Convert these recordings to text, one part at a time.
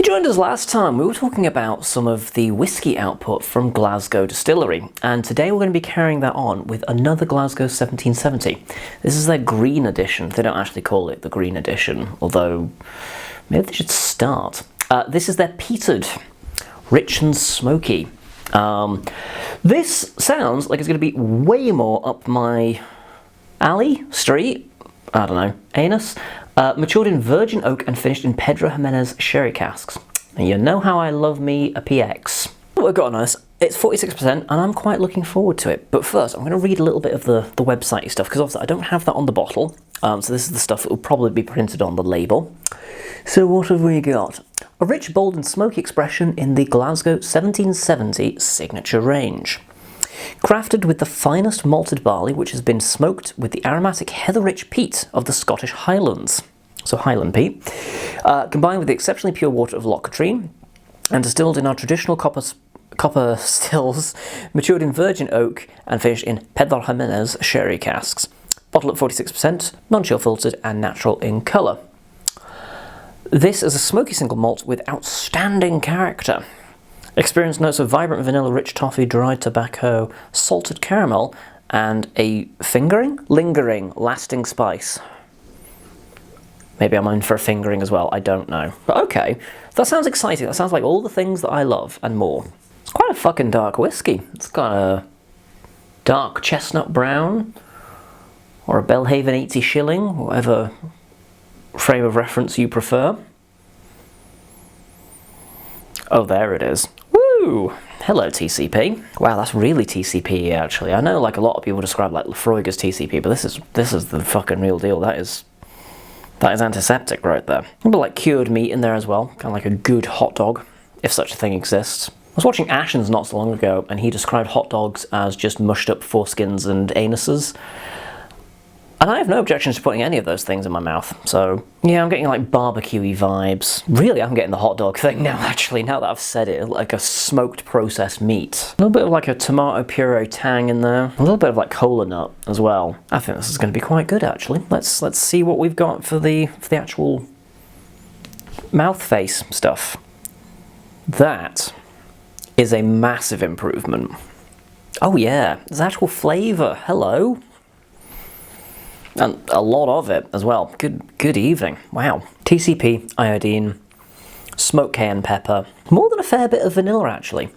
If you joined us last time, we were talking about some of the whiskey output from Glasgow distillery, and today we're going to be carrying that on with another Glasgow 1770. This is their green edition. They don't actually call it the green edition, although maybe they should start. This is their peated, rich and smoky. This sounds like it's going to be way more up my alley, street, I don't know, anus. Matured in virgin oak and finished in Pedro Jimenez sherry casks. And you know how I love me a PX. What we've got on this, it's 46% and I'm quite looking forward to it. But first, I'm going to read a little bit of the website stuff, because obviously I don't have that on the bottle. So this is the stuff that will probably be printed on the label. So what have we got? A rich, bold and smoky expression in the Glasgow 1770 signature range. Crafted with the finest malted barley, which has been smoked with the aromatic heather-rich peat of the Scottish Highlands, so Highland peat, combined with the exceptionally pure water of Loch Katrine, and distilled in our traditional copper stills, matured in virgin oak and finished in Pedro Jimenez sherry casks. Bottled at 46%, non-chill filtered and natural in colour. This is a smoky single malt with outstanding character. Experience notes of vibrant vanilla, rich toffee, dried tobacco, salted caramel, and a lingering, lasting spice. Maybe I'm in for a fingering as well, I don't know. But okay, that sounds exciting. That sounds like all the things that I love and more. It's quite a fucking dark whiskey. It's got a dark chestnut brown, or a Belhaven 80 shilling, whatever frame of reference you prefer. Oh, there it is. Woo! Hello, TCP. Wow, that's really TCP actually. I know like a lot of people describe like Lafroig as TCP, but this is the fucking real deal. That is antiseptic right there. A bit like cured meat in there as well, kind of like a good hot dog, if such a thing exists. I was watching Ashens not so long ago, and he described hot dogs as just mushed up foreskins and anuses. And I have no objections to putting any of those things in my mouth, so yeah, I'm getting like barbecue-y vibes. Really, I'm getting the hot dog thing now, actually, now that I've said it, like a smoked processed meat. A little bit of like a tomato puree tang in there, a little bit of like cola nut as well. I think this is going to be quite good, actually. Let's see what we've got for the actual mouth face stuff. That is a massive improvement. Oh yeah, there's actual flavour. Hello. And a lot of it as well. Good evening. Wow. TCP, iodine, smoked cayenne pepper, more than a fair bit of vanilla actually.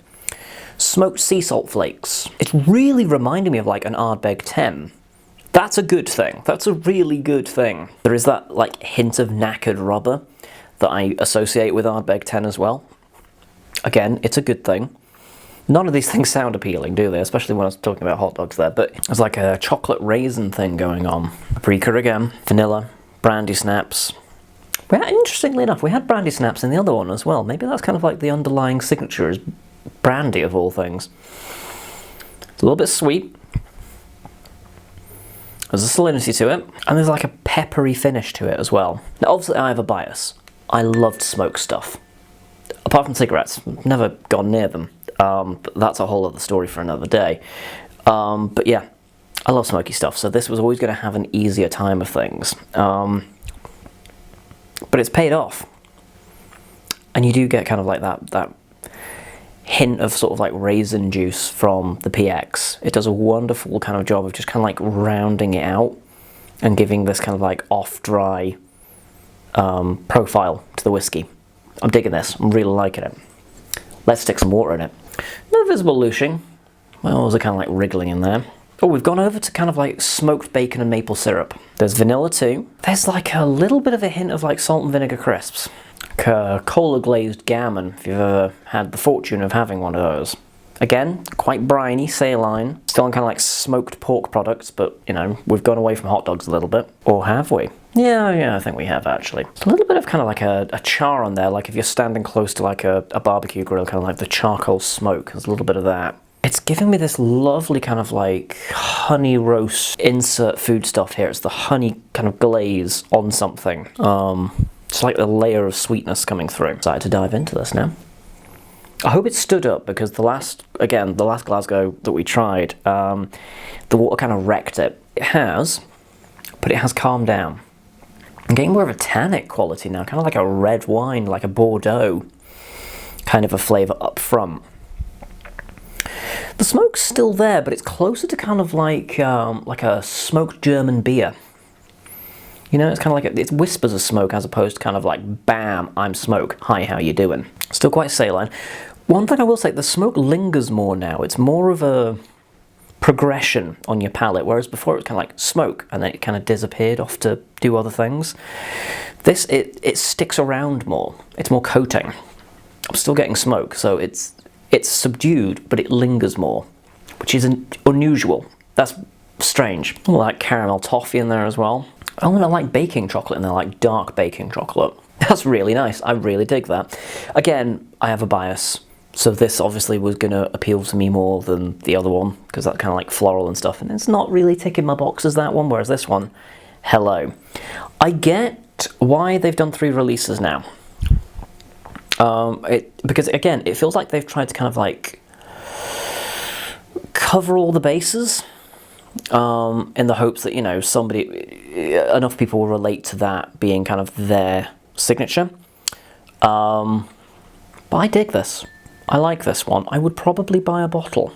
Smoked sea salt flakes. It's really reminding me of like an Ardbeg 10. That's a good thing. That's a really good thing. There is that like hint of knackered rubber that I associate with Ardbeg 10 as well. Again, it's a good thing. None of these things sound appealing, do they? Especially when I was talking about hot dogs there, but there's like a chocolate raisin thing going on. Paprika again, vanilla, brandy snaps. Interestingly enough, we had brandy snaps in the other one as well. Maybe that's kind of like the underlying signature is brandy of all things. It's a little bit sweet. There's a salinity to it, and there's like a peppery finish to it as well. Now obviously I have a bias. I loved smoked stuff. Apart from cigarettes, never gone near them. But that's a whole other story for another day. But yeah, I love smoky stuff, so this was always going to have an easier time of things. But it's paid off. And you do get kind of like that hint of sort of like raisin juice from the PX. It does a wonderful kind of job of just kind of like rounding it out and giving this kind of like off-dry profile to the whiskey. I'm digging this. I'm really liking it. Let's stick some water in it. No visible looshing. Well, there's a kind of like wriggling in there. Oh, we've gone over to kind of like smoked bacon and maple syrup. There's vanilla too. There's like a little bit of a hint of like salt and vinegar crisps. Cola glazed gammon, if you've ever had the fortune of having one of those. Again, quite briny, saline. Still on kind of like smoked pork products, but you know, we've gone away from hot dogs a little bit. Or have we? Yeah, I think we have actually. It's a little bit of kind of like a char on there, like if you're standing close to like a barbecue grill, kind of like the charcoal smoke. There's a little bit of that. It's giving me this lovely kind of like honey roast insert food stuff here. It's the honey kind of glaze on something. It's like a layer of sweetness coming through. Excited to dive into this now. I hope it stood up, because the last Glasgow that we tried, the water kind of wrecked it. It has, but it has calmed down. I'm getting more of a tannic quality now, kind of like a red wine, like a Bordeaux kind of a flavour up front. The smoke's still there, but it's closer to kind of like a smoked German beer. You know, it's kind of like, it whispers of smoke as opposed to kind of like, bam, I'm smoke, hi, how you doing? Still quite saline. One thing I will say, the smoke lingers more now. It's more of a progression on your palate, whereas before it was kind of like smoke and then it kind of disappeared off to do other things. This, it sticks around more. It's more coating. I'm still getting smoke, so it's subdued, but it lingers more, which is unusual. That's strange. I like caramel toffee in there as well. Oh, and I like baking chocolate in there, like dark baking chocolate. That's really nice. I really dig that. Again, I have a bias. So this obviously was going to appeal to me more than the other one, because that's kind of like floral and stuff, and it's not really ticking my boxes, that one, whereas this one, hello. I get why they've done 3 releases now. Because again, it feels like they've tried to kind of like cover all the bases in the hopes that, you know, enough people will relate to that being kind of their signature. But I dig this. I like this one. I would probably buy a bottle,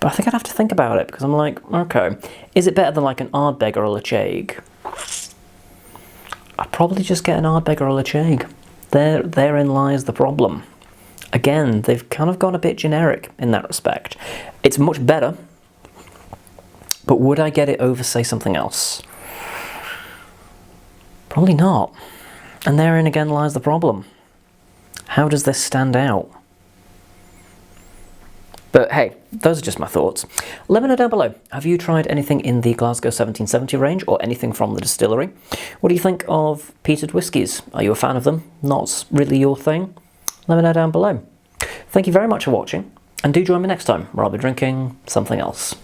but I think I'd have to think about it, because I'm like, okay, is it better than like an Ardbeg or a Lechaig? I'd probably just get an Ardbeg or a Lechaig. Therein lies the problem. Again, they've kind of gone a bit generic in that respect. It's much better, but would I get it over, say, something else? Probably not. And therein again lies the problem. How does this stand out? But hey, those are just my thoughts. Let me know down below, have you tried anything in the Glasgow 1770 range or anything from the distillery? What do you think of peated whiskies? Are you a fan of them? Not really your thing? Let me know down below. Thank you very much for watching, and do join me next time where I'll be drinking something else.